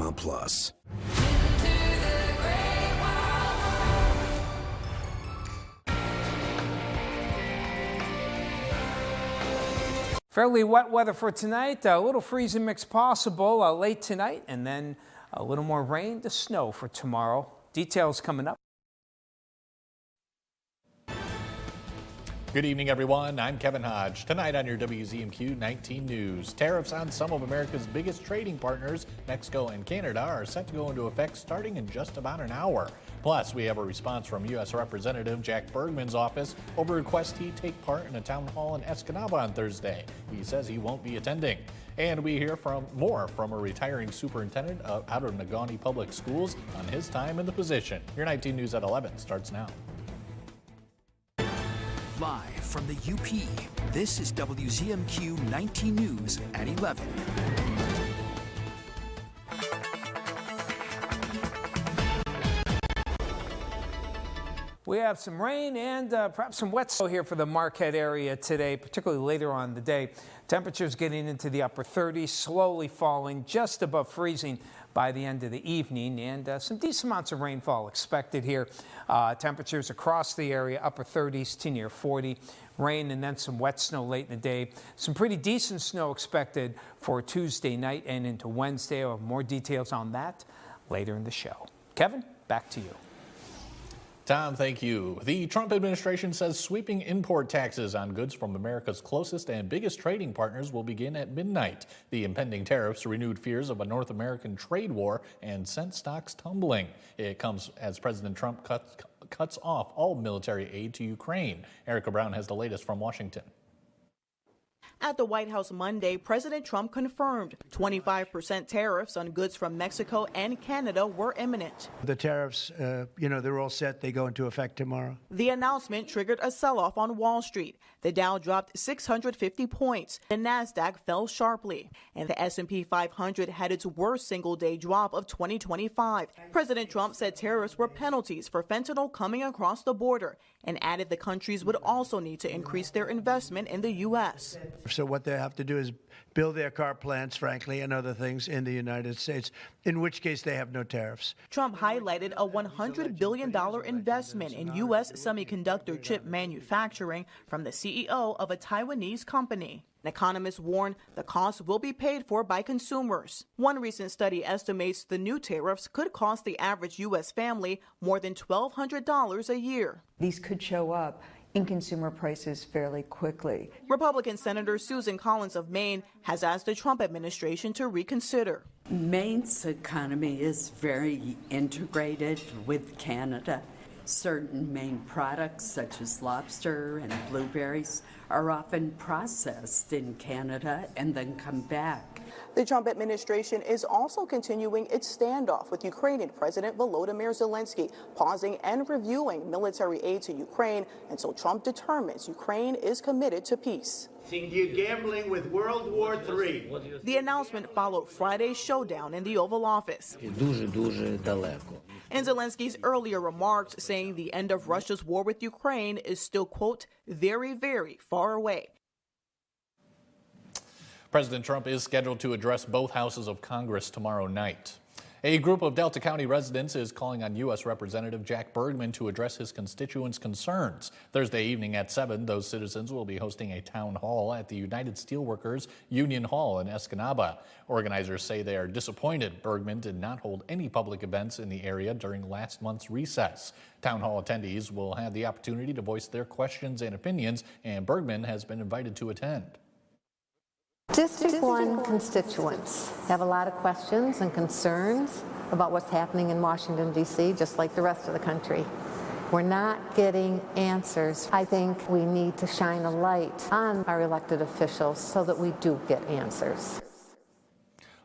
Paramount Plus. Fairly wet weather for tonight. A little freezing mix possible late tonight, and then a little more rain to snow for tomorrow. Details coming up. Good evening, everyone. I'm Kevin Hodge. Tonight on your WZMQ 19 News, tariffs on some of America's biggest trading partners, Mexico and Canada, are set to go into effect starting in just about an hour. Plus, we have a response from U.S. Representative Jack Bergman's office over a request he take part in a town hall in Escanaba on Thursday. He says he won't be attending. And we hear more from a retiring superintendent out of Negaunee Public Schools on his time in the position. Your 19 News at 11 starts now. Live from the UP, this is WZMQ 19 News at 11. We have some rain and perhaps some wet snow here for the Marquette area today, particularly later on in the day. Temperatures getting into the upper 30s, slowly falling just above freezing by the end of the evening, and some decent amounts of rainfall expected here. Temperatures across the area, upper 30s to near 40. Rain and then some wet snow late in the day. Some pretty decent snow expected for Tuesday night and into Wednesday. I'll have more details on that later in the show. Kevin, back to you. Tom, thank you. The Trump administration says sweeping import taxes on goods from America's closest and biggest trading partners will begin at midnight. The impending tariffs renewed fears of a North American trade war and sent stocks tumbling. It comes as President Trump cuts off all military aid to Ukraine. Erica Brown has the latest from Washington. At the White House Monday, President Trump confirmed 25% tariffs on goods from Mexico and Canada were imminent. The tariffs, they're all set. They go into effect tomorrow. The announcement triggered a sell-off on Wall Street. The Dow dropped 650 points. The Nasdaq fell sharply, and the S&P 500 had its worst single-day drop of 2025. President Trump said tariffs were penalties for fentanyl coming across the border and added the countries would also need to increase their investment in the U.S. So what they have to do is build their car plants, frankly, and other things in the United States, in which case they have no tariffs. Trump highlighted a $100 billion investment in U.S. semiconductor chip manufacturing from the CEO of a Taiwanese company. An economist warned the cost will be paid for by consumers. One recent study estimates the new tariffs could cost the average U.S. family more than $1,200 a year. These could show up in consumer prices fairly quickly. Republican Senator Susan Collins of Maine has asked the Trump administration to reconsider. Maine's economy is very integrated with Canada. Certain Maine products, such as lobster and blueberries, are often processed in Canada and then come back. The Trump administration is also continuing its standoff with Ukrainian President Volodymyr Zelensky, pausing and reviewing military aid to Ukraine until Trump determines Ukraine is committed to peace. Think you're gambling with World War III. The announcement followed Friday's showdown in the Oval Office. And Zelensky's earlier remarks saying the end of Russia's war with Ukraine is still, quote, very, very far away. President Trump is scheduled to address both houses of Congress tomorrow night. A group of Delta County residents is calling on U.S. Representative Jack Bergman to address his constituents' concerns. Thursday evening at 7, those citizens will be hosting a town hall at the United Steelworkers Union Hall in Escanaba. Organizers say they are disappointed Bergman did not hold any public events in the area during last month's recess. Town hall attendees will have the opportunity to voice their questions and opinions, and Bergman has been invited to attend. District 1 constituents have a lot of questions and concerns about what's happening in Washington, D.C., just like the rest of the country. We're not getting answers. I think we need to shine a light on our elected officials so that we do get answers.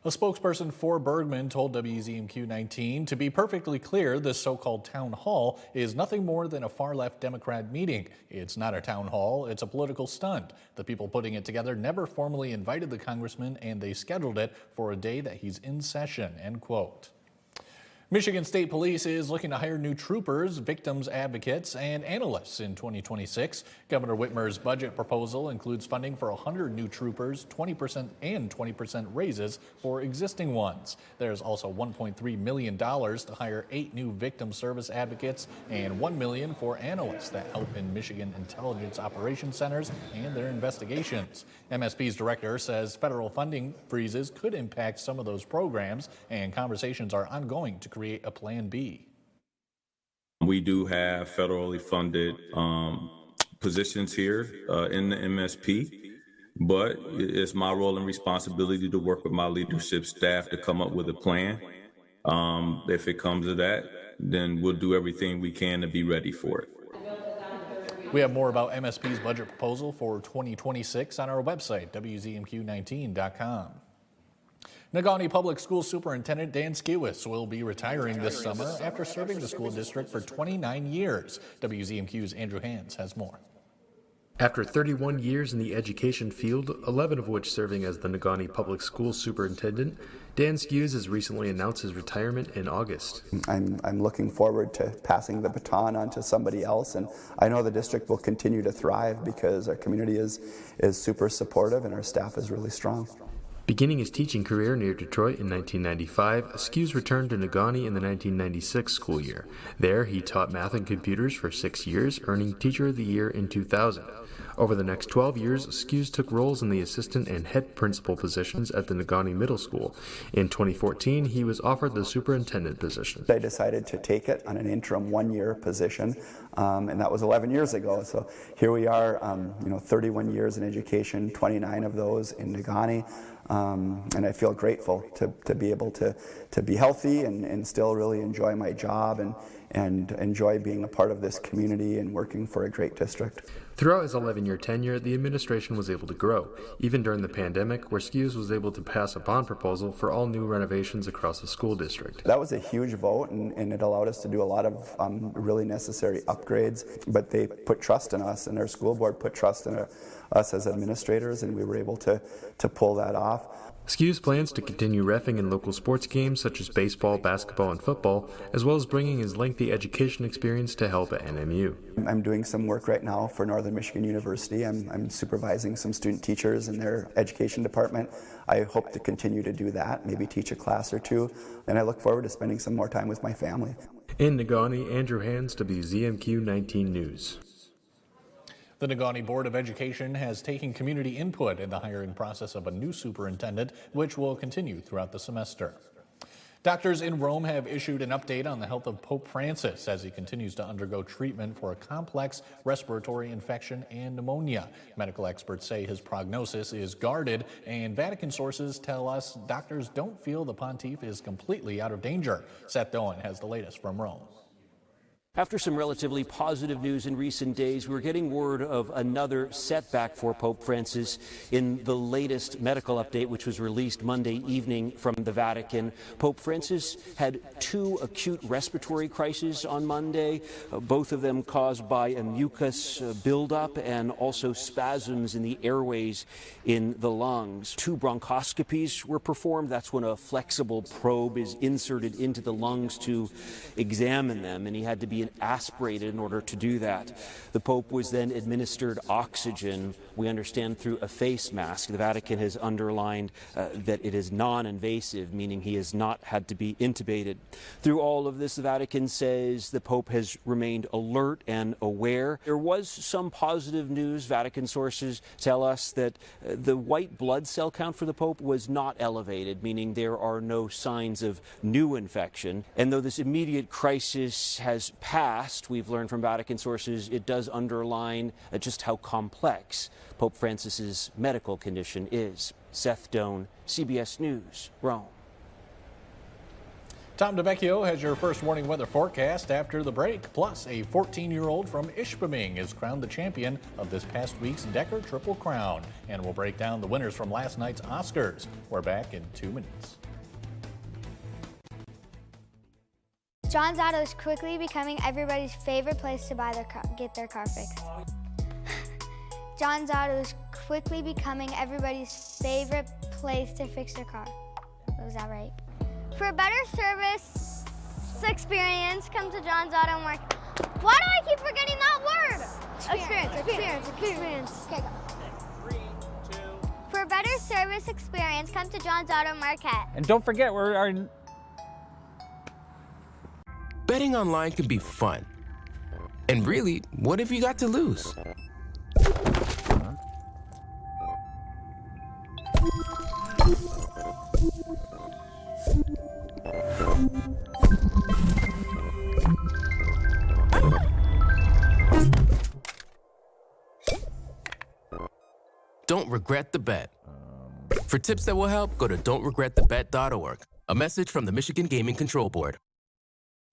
A spokesperson for Bergman told WZMQ 19, to be perfectly clear, this so-called town hall is nothing more than a far-left Democrat meeting. It's not a town hall, it's a political stunt. The people putting it together never formally invited the congressman, and they scheduled it for a day that he's in session, end quote. Michigan State Police is looking to hire new troopers, victims advocates, and analysts in 2026. Governor Whitmer's budget proposal includes funding for 100 new troopers, 20% raises for existing ones. There's also $1.3 million to hire 8 new victim service advocates and $1 million for analysts that help in Michigan intelligence operations centers and their investigations. MSP's director says federal funding freezes could impact some of those programs, and conversations are ongoing to create a plan B. We do have federally funded positions here in the MSP, but it's my role and responsibility to work with my leadership staff to come up with a plan. If it comes to that, then we'll do everything we can to be ready for it. We have more about MSP's budget proposal for 2026 on our website, WZMQ19.com. Negaunee Public School Superintendent Dan Skiwis will be retiring this summer after serving the school district for 29 years. WZMQ's Andrew Hans has more. After 31 years in the education field, 11 of which serving as the Negaunee Public School Superintendent, Dan Skiwis has recently announced his retirement in August. I'm looking forward to passing the baton on to somebody else, and I know the district will continue to thrive because our community is super supportive and our staff is really strong. Beginning his teaching career near Detroit in 1995, Skiwis returned to Negaunee in the 1996 school year. There, he taught math and computers for 6 years, earning Teacher of the Year in 2000. Over the next 12 years, Skiwis took roles in the assistant and head principal positions at the Negaunee Middle School. In 2014, he was offered the superintendent position. I decided to take it on an interim one-year position, and that was 11 years ago. So here we are, 31 years in education, 29 of those in Negaunee. And I feel grateful to be able to be healthy and still really enjoy my job and enjoy being a part of this community and working for a great district. Throughout his 11-year tenure, the administration was able to grow, even during the pandemic, where Skiwis was able to pass a bond proposal for all new renovations across the school district. That was a huge vote, and it allowed us to do a lot of really necessary upgrades, but they put trust in us, and our school board put trust in us as administrators, and we were able to pull that off. Skiwis plans to continue reffing in local sports games such as baseball, basketball, and football, as well as bringing his lengthy education experience to help at NMU. I'm doing some work right now for Northern Michigan University. I'm supervising some student teachers in their education department. I hope to continue to do that, maybe teach a class or two, and I look forward to spending some more time with my family. In Negaunee, Andrew Hans, WZMQ 19 News. The Negaunee Board of Education has taken community input in the hiring process of a new superintendent, which will continue throughout the semester. Doctors in Rome have issued an update on the health of Pope Francis as he continues to undergo treatment for a complex respiratory infection and pneumonia. Medical experts say his prognosis is guarded, and Vatican sources tell us doctors don't feel the pontiff is completely out of danger. Seth Doan has the latest from Rome. After some relatively positive news in recent days, we're getting word of another setback for Pope Francis in the latest medical update, which was released Monday evening from the Vatican. Pope Francis had 2 acute respiratory crises on Monday, both of them caused by a mucus buildup and also spasms in the airways in the lungs. 2 bronchoscopies were performed. That's when a flexible probe is inserted into the lungs to examine them, and he had to be aspirated in order to do that. The Pope was then administered oxygen, we understand, through a face mask. The Vatican has underlined that it is non-invasive, meaning he has not had to be intubated. Through all of this, the Vatican says the Pope has remained alert and aware. There was some positive news. Vatican sources tell us that the white blood cell count for the Pope was not elevated, meaning there are no signs of new infection. And though this immediate crisis has passed, we've learned from Vatican sources, it does underline just how complex Pope Francis's medical condition is. Seth Doan, CBS News, Rome. Tom DeVecchio has your first warning weather forecast after the break. Plus, a 14-year-old from Ishpeming is crowned the champion of this past week's Decker Triple Crown. And we'll break down the winners from last night's Oscars. We're back in 2 minutes. John's Auto is quickly becoming everybody's favorite place to get their car fixed. John's Auto is quickly becoming everybody's favorite place to fix their car. Was that right? For better service, experience, come to John's Auto Market. Why do I keep forgetting that word? Experience. Okay, go. For a better service experience, come to John's Auto Market. And don't forget, Betting online can be fun. And really, what have you got to lose? Don't regret the bet. For tips that will help, go to don'tregretthebet.org. A message from the Michigan Gaming Control Board.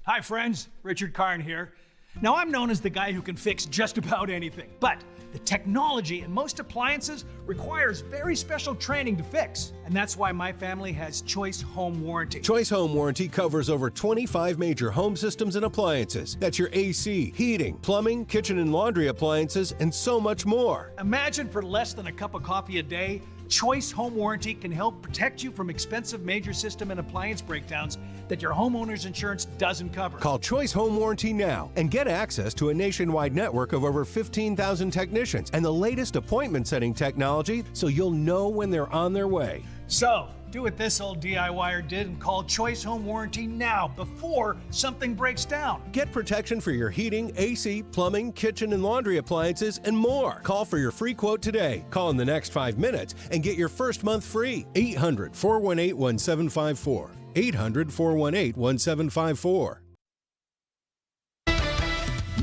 Hi friends, Richard Karn here. Now I'm known as the guy who can fix just about anything, but the technology in most appliances requires very special training to fix. And that's why my family has Choice Home Warranty. Choice Home Warranty covers over 25 major home systems and appliances. That's your AC, heating, plumbing, kitchen and laundry appliances, and so much more. Imagine for less than a cup of coffee a day, Choice Home Warranty can help protect you from expensive major system and appliance breakdowns that your homeowner's insurance doesn't cover. Call Choice Home Warranty now and get access to a nationwide network of over 15,000 technicians and the latest appointment setting technology so you'll know when they're on their way. So, do what this old DIYer did and call Choice Home Warranty now before something breaks down. Get protection for your heating, AC, plumbing, kitchen and laundry appliances, and more. Call for your free quote today. Call in the next 5 minutes and get your first month free. 800-418-1754. 800-418-1754.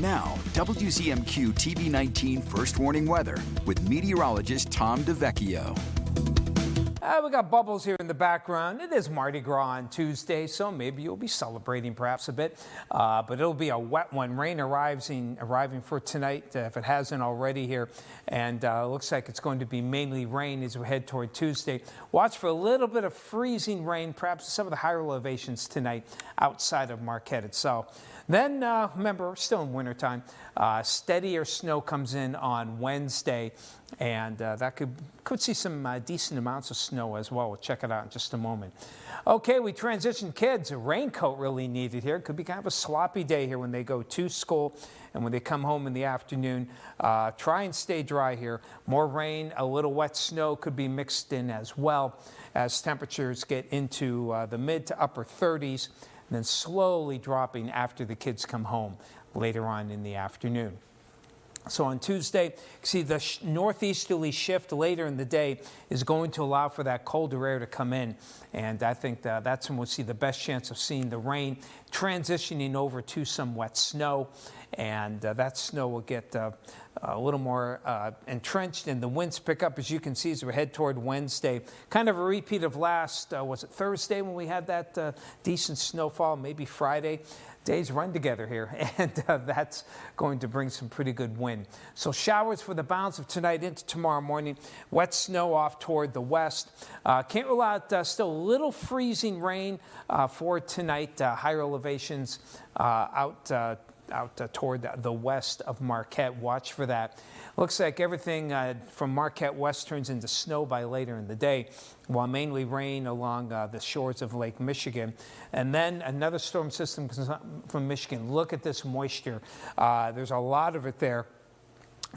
Now, WZMQ TV19 First Warning Weather with meteorologist Tom DeVecchio. We got bubbles here in the background. It is Mardi Gras on Tuesday, so maybe you'll be celebrating perhaps a bit. But it'll be a wet one. Rain arriving for tonight, if it hasn't already here. And looks like it's going to be mainly rain as we head toward Tuesday. Watch for a little bit of freezing rain, perhaps some of the higher elevations tonight outside of Marquette itself. Then, remember, we're still in wintertime. Steadier snow comes in on Wednesday, and that could see some decent amounts of snow as well. We'll check it out in just a moment. Okay, we transition kids. A raincoat really needed here. Could be kind of a sloppy day here when they go to school and when they come home in the afternoon. Try and stay dry here. More rain, a little wet snow could be mixed in as well as temperatures get into the mid to upper 30s. And then slowly dropping after the kids come home later on in the afternoon. So on Tuesday, see the northeasterly shift later in the day is going to allow for that colder air to come in. And I think that's when we'll see the best chance of seeing the rain transitioning over to some wet snow. And that snow will get a little more entrenched, and the winds pick up, as you can see, as we head toward Wednesday. Kind of a repeat of last, was it Thursday when we had that decent snowfall, maybe Friday? Days run together here, and that's going to bring some pretty good wind. So showers for the balance of tonight into tomorrow morning. Wet snow off toward the west. Can't rule out still a little freezing rain for tonight. Higher elevations out toward the west of Marquette. Watch for that. Looks like everything from Marquette west turns into snow by later in the day, while mainly rain along the shores of Lake Michigan. And then another storm system from Michigan. Look at this moisture. There's a lot of it there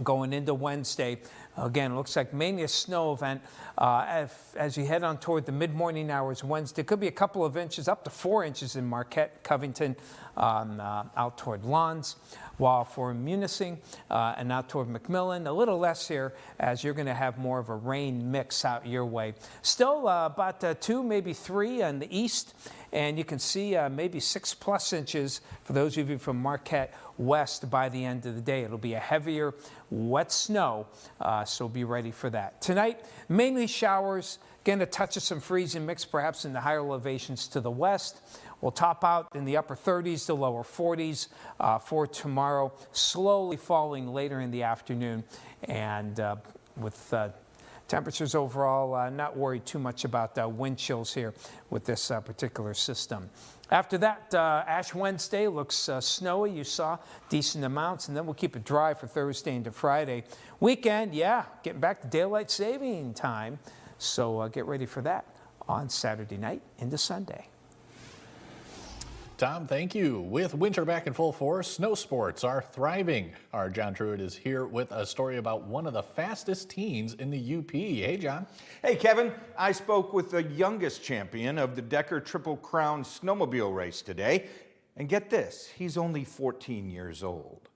going into Wednesday. Again, it looks like mainly a snow event. As you head on toward the mid-morning hours Wednesday, could be a couple of inches, up to 4 inches in Marquette, Covington, out toward Lawns. While for Munising and out toward McMillan, a little less here, as you're going to have more of a rain mix out your way. Still about 2, maybe 3 on the east, and you can see maybe 6+ inches for those of you from Marquette west by the end of the day. It'll be a heavier, wet snow, so be ready for that. Tonight, mainly showers. Again, a touch of some freezing mix, perhaps in the higher elevations to the west. We'll top out in the upper 30s to lower 40s for tomorrow, slowly falling later in the afternoon. And with temperatures overall, not worried too much about wind chills here with this particular system. After that, Ash Wednesday looks snowy. You saw decent amounts, and then we'll keep it dry for Thursday into Friday. Weekend, yeah, getting back to daylight saving time. So get ready for that on Saturday night into Sunday. Tom, thank you. With winter back in full force, snow sports are thriving. Our John Truitt is here with a story about one of the fastest teens in the UP. Hey, John. Hey, Kevin. I spoke with the youngest champion of the Decker Triple Crown snowmobile race today. And get this, he's only 14 years old.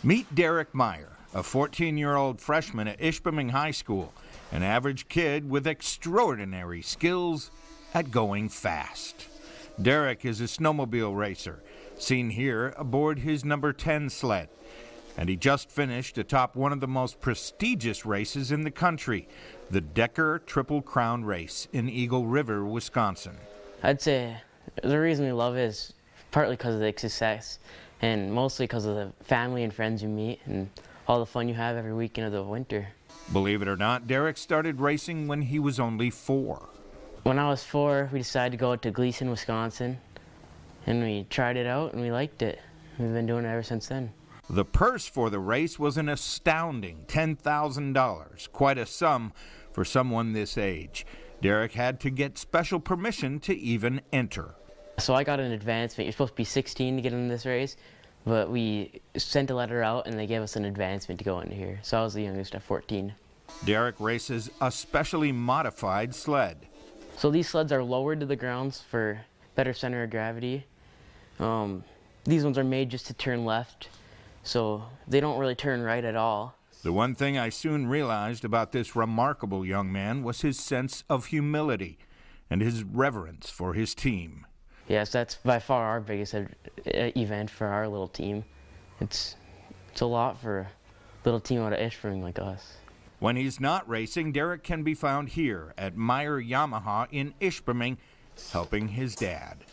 Meet Derek Meyer, a 14-year-old freshman at Ishpeming High School, an average kid with extraordinary skills at going fast. Derek is a snowmobile racer, seen here aboard his number 10 sled. And he just finished atop one of the most prestigious races in the country, the Decker Triple Crown Race in Eagle River, Wisconsin. I'd say the reason we love it is partly because of the success and mostly because of the family and friends you meet and all the fun you have every weekend of the winter. Believe it or not, Derek started racing when he was only 4. When I was 4, we decided to go to Gleason, Wisconsin, and we tried it out and we liked it. We've been doing it ever since then. The purse for the race was an astounding $10,000, quite a sum for someone this age. Derek had to get special permission to even enter. So I got an advancement. You're supposed to be 16 to get in this race, but we sent a letter out and they gave us an advancement to go in here. So I was the youngest at 14. Derek races a specially modified sled. So these sleds are lowered to the ground for better center of gravity. These ones are made just to turn left, so they don't really turn right at all. The one thing I soon realized about this remarkable young man was his sense of humility and his reverence for his team. Yes, that's by far our biggest event for our little team. It's a lot for a little team out of Ishpeming like us. When he's not racing, Derek can be found here at Meyer Yamaha in Ishpeming, helping his dad.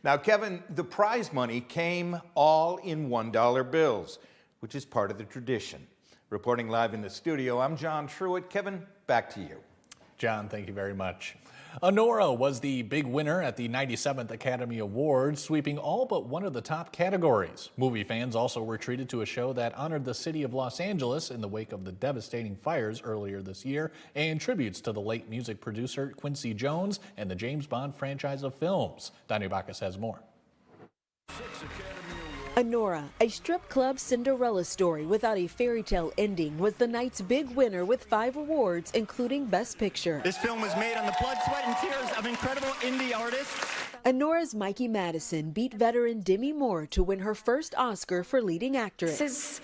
Now, Kevin, the prize money came all in $1 bills, which is part of the tradition. Reporting live in the studio, I'm John Truitt. Kevin, back to you. John, thank you very much. Honora was the big winner at the 97th Academy Awards, sweeping all but one of the top categories. Movie fans also were treated to a show that honored the city of Los Angeles in the wake of the devastating fires earlier this year, and tributes to the late music producer Quincy Jones and the James Bond franchise of films. Donnie Bacchus has more. Honora, a strip club Cinderella story without a fairy tale ending, was the night's big winner with 5 awards, including Best Picture. This film was made on the blood, sweat, and tears of incredible indie artists. Honora's Mikey Madison beat veteran Demi Moore to win her first Oscar for leading actress. This is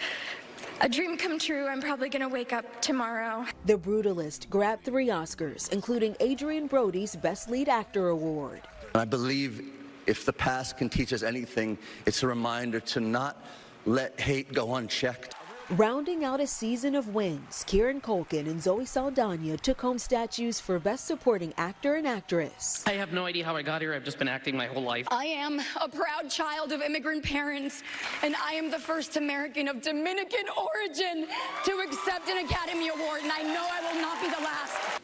a dream come true. I'm probably going to wake up tomorrow. The Brutalist grabbed 3 Oscars, including Adrian Brody's Best Lead Actor award. I believe if the past can teach us anything, it's a reminder to not let hate go unchecked. Rounding out a season of wins, Kieran Culkin and Zoe Saldana took home statues for Best Supporting Actor and Actress. I have no idea how I got here. I've just been acting my whole life. I am a proud child of immigrant parents, and I am the first American of Dominican origin to accept an Academy Award, and I know I will not be the last.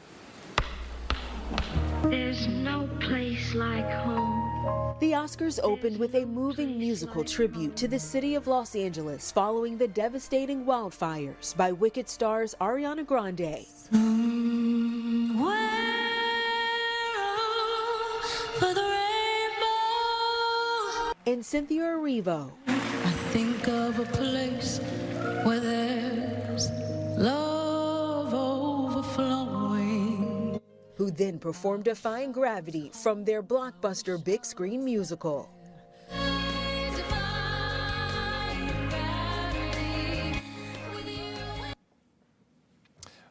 There's no place like home. The Oscars opened with a moving musical tribute to the city of Los Angeles following the devastating wildfires by Wicked stars Ariana Grande and Cynthia Erivo. I think of a place where there's love overflowing. Who then performed Defying Gravity from their blockbuster big screen musical.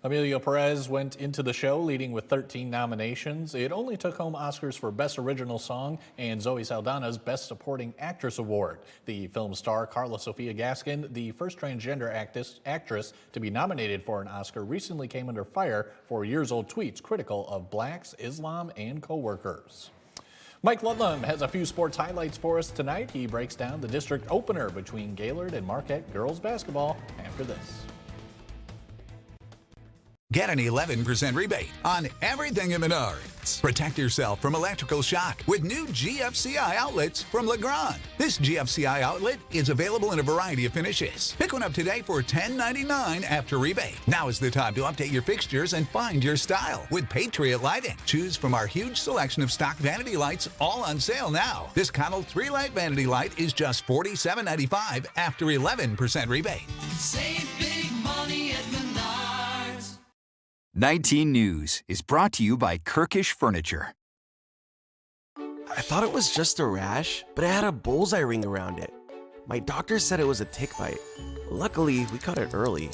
Emilio Perez went into the show leading with 13 nominations. It only took home Oscars for Best Original Song and Zoe Saldana's Best Supporting Actress Award. The film star Carla Sofia Gaskin, the first transgender actress to be nominated for an Oscar, recently came under fire for years-old tweets critical of blacks, Islam, and co-workers. Mike Ludlam has a few sports highlights for us tonight. He breaks down the district opener between Gaylord and Marquette girls basketball after this. Get an 11% rebate on everything at Menards. Protect yourself from electrical shock with new GFCI outlets from Legrand. This GFCI outlet is available in a variety of finishes. Pick one up today for $10.99 after rebate. Now is the time to update your fixtures and find your style with Patriot Lighting. Choose from our huge selection of stock vanity lights, all on sale now. This Connell 3-light vanity light is just $47.95 after 11% rebate. Save big money at Menards. 19 News is brought to you by Kirkish Furniture. I thought it was just a rash, but it had a bullseye ring around it. My doctor said it was a tick bite. Luckily, we caught it early.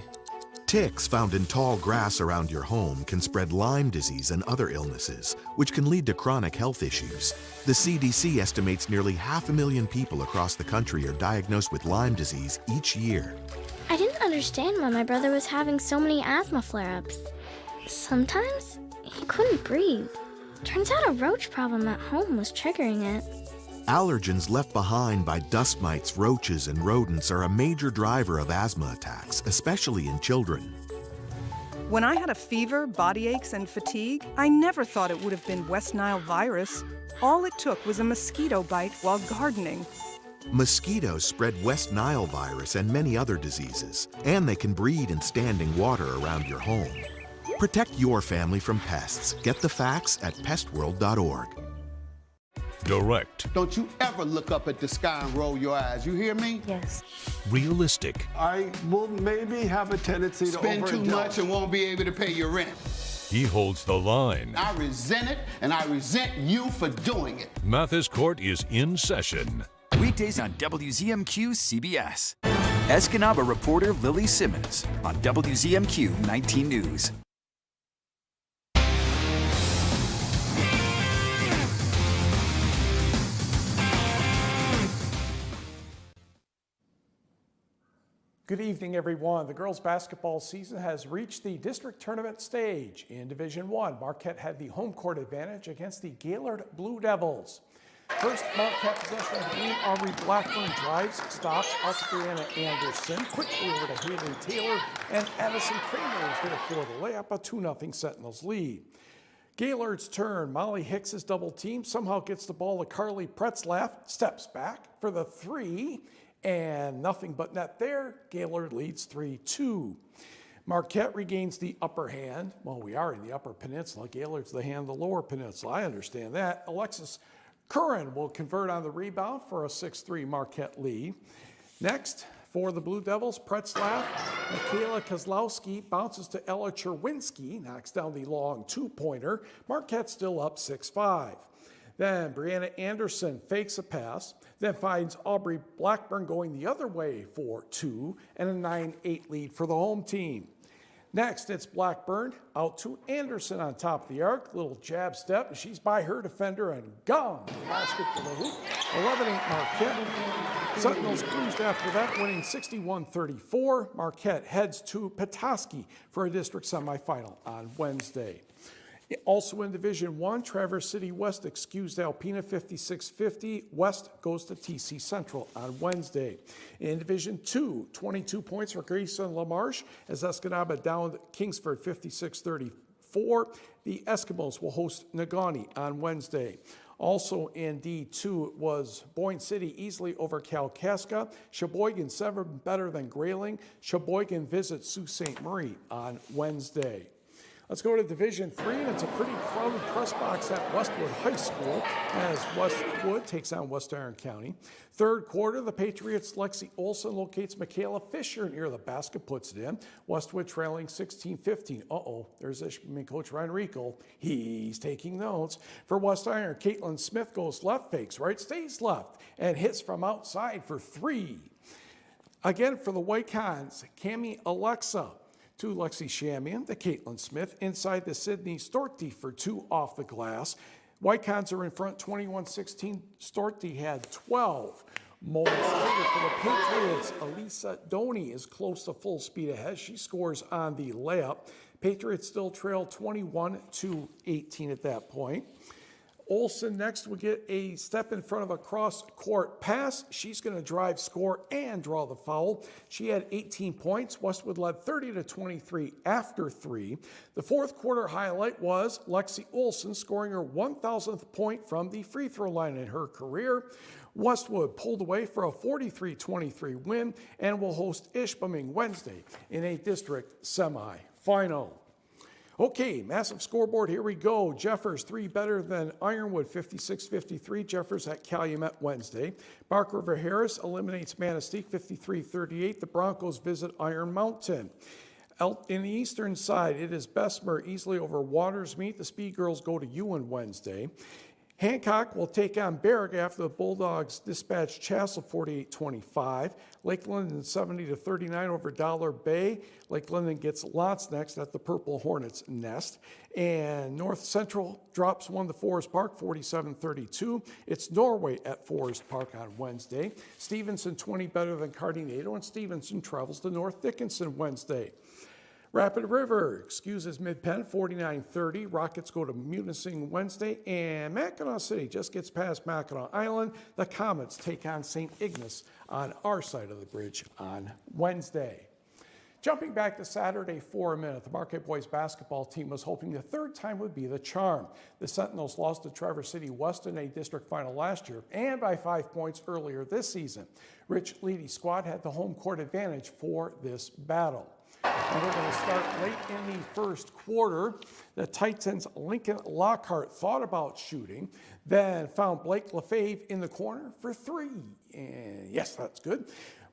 Ticks found in tall grass around your home can spread Lyme disease and other illnesses, which can lead to chronic health issues. The CDC estimates nearly 500,000 people across the country are diagnosed with Lyme disease each year. I didn't understand why my brother was having so many asthma flare-ups. Sometimes he couldn't breathe. Turns out a roach problem at home was triggering it. Allergens left behind by dust mites, roaches, and rodents are a major driver of asthma attacks, especially in children. When I had a fever, body aches, and fatigue, I never thought it would have been West Nile virus. All it took was a mosquito bite while gardening. Mosquitoes spread West Nile virus and many other diseases, and they can breed in standing water around your home. Protect your family from pests. Get the facts at pestworld.org. Direct. Don't you ever look up at the sky and roll your eyes. You hear me? Yes. Realistic. I will maybe have a tendency to spend too much and won't be able to pay your rent. He holds the line. I resent it, and I resent you for doing it. Mathis Court is in session. Weekdays on WZMQ CBS. Escanaba reporter Lily Simmons on WZMQ 19 News. Good evening, everyone. The girls' basketball season has reached the district tournament stage. In Division I, Marquette had the home court advantage against the Gaylord Blue Devils. First Marquette possession of the game, Aubrey Blackburn drives, stops, out to Brianna Anderson, quickly over to Haley Taylor, and Addison Kramer is there for the layup, a 2-0 Sentinels lead. Gaylord's turn. Molly Hicks is double teamed, somehow gets the ball to Carly Pretzlaff, steps back for the three, and nothing but net there. Gaylord leads 3-2. Marquette regains the upper hand. Well, we are in the Upper Peninsula. Gaylord's the hand of the Lower Peninsula. I understand that. Alexis Curran will convert on the rebound for a 6-3 Marquette lead. Next, for the Blue Devils, Pretzlaff, Michaela Kozlowski bounces to Ella Cherwinski, knocks down the long two-pointer. Marquette still up 6-5. Then Brianna Anderson fakes a pass, then finds Aubrey Blackburn going the other way for 2 and a 9-8 lead for the home team. Next, it's Blackburn out to Anderson on top of the arc. Little jab step, and she's by her defender and gone. Basket for the hoop. 11-8 Marquette. Sentinels cruised after that, winning 61-34. Marquette heads to Petoskey for a district semifinal on Wednesday. Also in Division I, Traverse City West excused Alpena 56-50. West goes to TC Central on Wednesday. In Division II, 22 points for Grayson LaMarche as Escanaba downed Kingsford 56-34. The Eskimos will host Negaunee on Wednesday. Also in D2, it was Boyne City easily over Kalkaska. Sheboygan 7 better than Grayling. Sheboygan visits Sault Ste. Marie on Wednesday. Let's go to Division III, and it's a pretty crowded press box at Westwood High School as Westwood takes on West Iron County. Third quarter, the Patriots' Lexi Olson locates Michaela Fisher near the basket, puts it in. Westwood trailing 16-15. There's Coach Ryan Rico. He's taking notes. For West Iron, Caitlin Smith goes left, fakes right, stays left, and hits from outside for 3. Again, for the White Cons, Cami Alexa to Lexi Shamian, the Caitlin Smith, inside the Sydney Storty for 2 off the glass. White Cons are in front 21-16. Storty had 12. Moments later for the Patriots, Elisa Doney is close to full speed ahead. She scores on the layup. Patriots still trail 21-18 at that point. Olsen next will get a step in front of a cross-court pass. She's going to drive, score, and draw the foul. She had 18 points. Westwood led 30-23 after 3. The fourth quarter highlight was Lexi Olsen scoring her 1,000th point from the free throw line in her career. Westwood pulled away for a 43-23 win and will host Ishpeming Wednesday in a district semifinal. Okay, massive scoreboard, here we go. Jeffers 3 better than Ironwood, 56-53. Jeffers at Calumet Wednesday. Bark River Harris eliminates Manistee, 53-38. The Broncos visit Iron Mountain. Out in the eastern side, it is Bessemer easily over Watersmeet. The Speed Girls go to Ewan Wednesday. Hancock will take on Berg after the Bulldogs dispatch Chassell 48-25. Lake Linden 70-39 over Dollar Bay. Lake Linden gets Lots next at the Purple Hornets Nest. And North Central drops 1 to Forest Park 47-32. It's Norway at Forest Park on Wednesday. Stevenson 20 better than Cardinado, and Stevenson travels to North Dickinson Wednesday. Rapid River excuses Mid-Penn 49-30. Rockets go to Munising Wednesday, and Mackinac City just gets past Mackinac Island. The Comets take on St. Ignace on our side of the bridge on Wednesday. Jumping back to Saturday for a minute, the Marquette boys basketball team was hoping the third time would be the charm. The Sentinels lost to Traverse City West in a district final last year and by 5 points earlier this season. Rich Leedy's squad had the home court advantage for this battle. And we're going to start late in the first quarter. The Titans' Lincoln Lockhart thought about shooting, then found Blake Lefebvre in the corner for 3. And yes, that's good.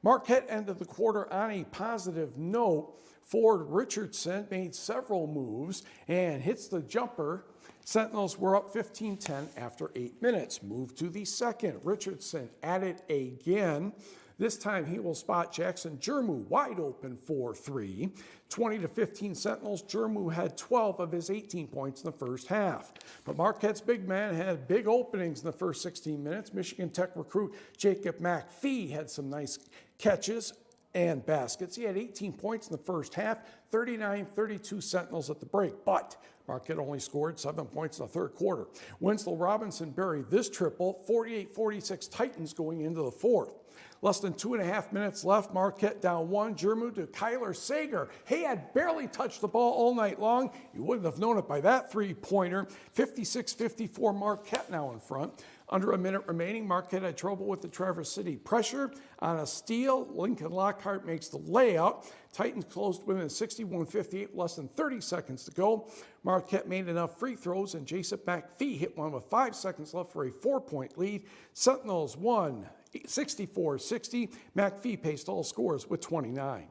Marquette ended the quarter on a positive note. Ford Richardson made several moves and hits the jumper. Sentinels were up 15-10 after 8 minutes. Move to the second. Richardson at it again. This time he will spot Jackson Jermu wide open for 3. 20-15 Sentinels. Jermu had 12 of his 18 points in the first half. But Marquette's big man had big openings in the first 16 minutes. Michigan Tech recruit Jacob McPhee had some nice catches and baskets. He had 18 points in the first half, 39-32 Sentinels at the break. But Marquette only scored 7 points in the third quarter. Winslow Robinson buried this triple, 48-46 Titans going into the fourth. Less than 2.5 minutes left. Marquette down 1. Jermu to Kyler Sager. He had barely touched the ball all night long. You wouldn't have known it by that three-pointer. 56-54 Marquette now in front. Under a minute remaining, Marquette had trouble with the Traverse City pressure. On a steal, Lincoln Lockhart makes the layup. Titans closed within 61-58, less than 30 seconds to go. Marquette made enough free throws, and Jason McPhee hit one with 5 seconds left for a 4-point lead. Sentinels won 64-60. McPhee paced all scores with 29.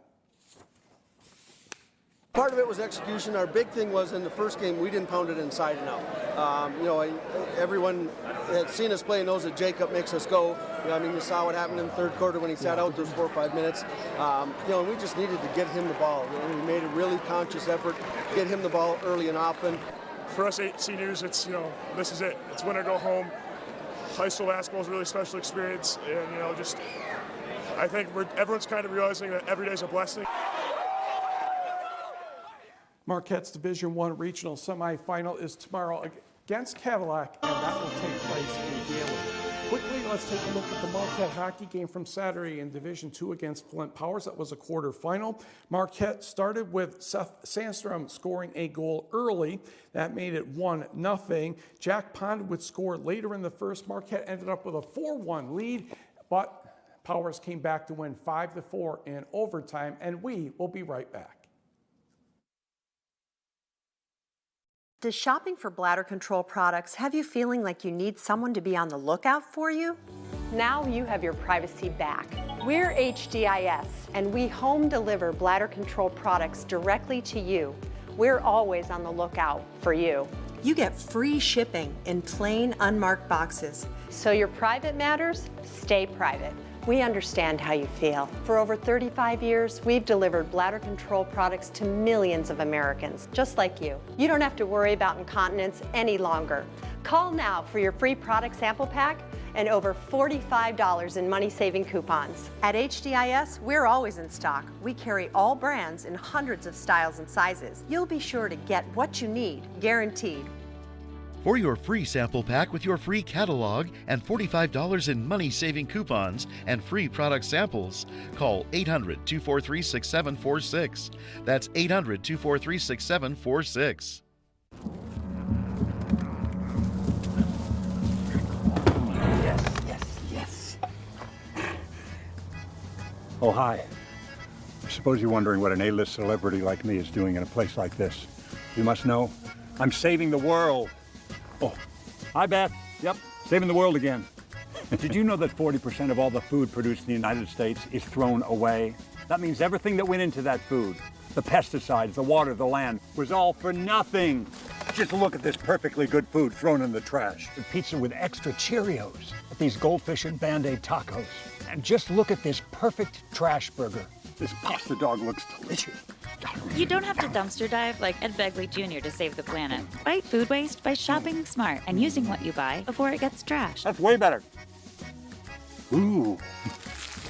Part of it was execution. Our big thing was in the first game, we didn't pound it inside enough. Everyone that seen us play knows that Jacob makes us go. You saw what happened in the third quarter when he sat out those 4 or 5 minutes. And we just needed to get him the ball. We made a really conscious effort, get him the ball early and often. For us seniors, it's, this is it. It's win or go home. High school basketball is a really special experience, and I think everyone's kind of realizing that every day is a blessing. Marquette's Division I regional semifinal is tomorrow against Cadillac, and that will take place in Gaylord. Quickly, let's take a look at the Marquette hockey game from Saturday in Division II against Flint Powers. That was a quarterfinal. Marquette started with Seth Sandstrom scoring a goal early. That made it 1-0. Jack Pond would score later in the first. Marquette ended up with a 4-1 lead, but Powers came back to win 5-4 in overtime, and we will be right back. Does shopping for bladder control products have you feeling like you need someone to be on the lookout for you? Now you have your privacy back. We're HDIS, and we home deliver bladder control products directly to you. We're always on the lookout for you. You get free shipping in plain, unmarked boxes. So your private matters stay private. We understand how you feel. For over 35 years, we've delivered bladder control products to millions of Americans, just like you. You don't have to worry about incontinence any longer. Call now for your free product sample pack and over $45 in money-saving coupons. At HDIS, we're always in stock. We carry all brands in hundreds of styles and sizes. You'll be sure to get what you need, guaranteed. For your free sample pack with your free catalog and $45 in money-saving coupons and free product samples, call 800-243-6746. That's 800-243-6746. Yes. Oh, hi. I suppose you're wondering what an A-list celebrity like me is doing in a place like this. You must know, I'm saving the world. Oh, hi, Beth. Yep, saving the world again. Did you know that 40% of all the food produced in the United States is thrown away? That means everything that went into that food, the pesticides, the water, the land, was all for nothing. Just look at this perfectly good food thrown in the trash. The pizza with extra Cheerios, these goldfish and Band-Aid tacos. And just look at this perfect trash burger. This pasta dog looks delicious. You don't have to dumpster dive like Ed Begley Jr. to save the planet. Fight food waste by shopping smart and using what you buy before it gets trashed. That's way better. Ooh,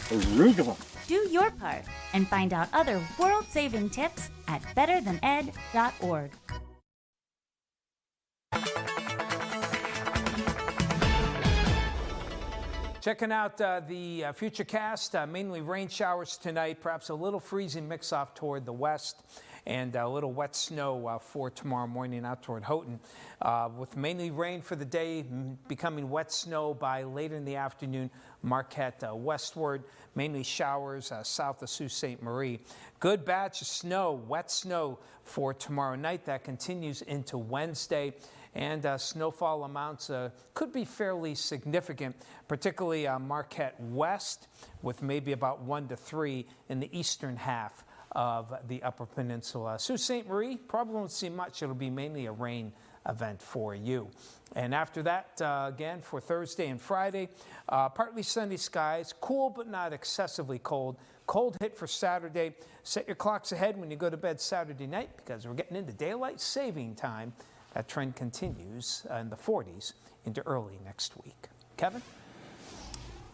arugula. Do your part and find out other world-saving tips at betterthaned.org. Checking out the futurecast, mainly rain showers tonight, perhaps a little freezing mix-off toward the west, and a little wet snow for tomorrow morning out toward Houghton. With mainly rain for the day, becoming wet snow by later in the afternoon, Marquette westward, mainly showers south of Sault Ste. Marie. Good batch of snow, wet snow for tomorrow night. That continues into Wednesday. And snowfall amounts could be fairly significant, particularly Marquette West, with maybe about 1 to 3 in the eastern half of the Upper Peninsula. Sault Ste. Marie, probably won't see much. It'll be mainly a rain event for you. And after that, again, for Thursday and Friday, partly sunny skies, cool but not excessively cold. Cold hit for Saturday. Set your clocks ahead when you go to bed Saturday night because we're getting into daylight saving time. That trend continues in the 40s into early next week. Kevin?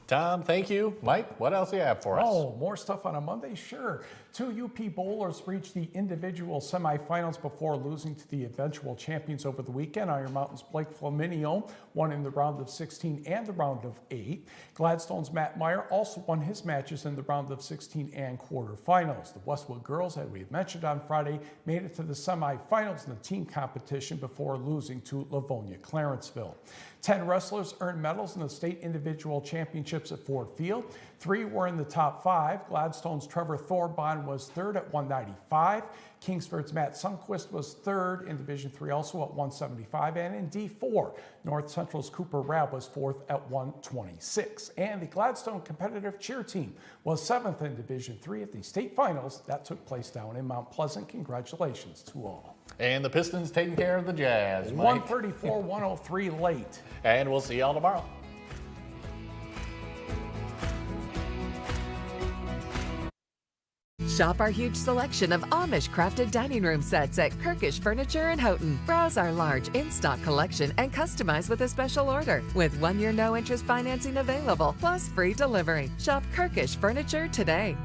Tom, thank you. Mike, what else do you have for us? Oh, more stuff on a Monday? Sure. 2 UP bowlers reached the individual semifinals before losing to the eventual champions over the weekend. Iron Mountain's Blake Flaminio won in the round of 16 and the round of 8. Gladstone's Matt Meyer also won his matches in the round of 16 and quarterfinals. The Westwood girls, as we had mentioned on Friday, made it to the semifinals in the team competition before losing to Livonia Clarenceville. 10 wrestlers earned medals in the state individual championships at Ford Field. 3 were in the top 5. Gladstone's Trevor Thorbon was third at 195. Kingsford's Matt Sundquist was third in Division 3, also at 175. And in D4, North Central's Cooper Rabb was fourth at 126. And the Gladstone competitive cheer team was 7th in Division 3 at the state finals. That took place down in Mount Pleasant. Congratulations to all. And the Pistons taking care of the Jazz, Mike. 134-103 late. And we'll see y'all tomorrow. Shop our huge selection of Amish-crafted dining room sets at Kirkish Furniture in Houghton. Browse our large in-stock collection and customize with a special order. With 1-year no-interest financing available, plus free delivery. Shop Kirkish Furniture today.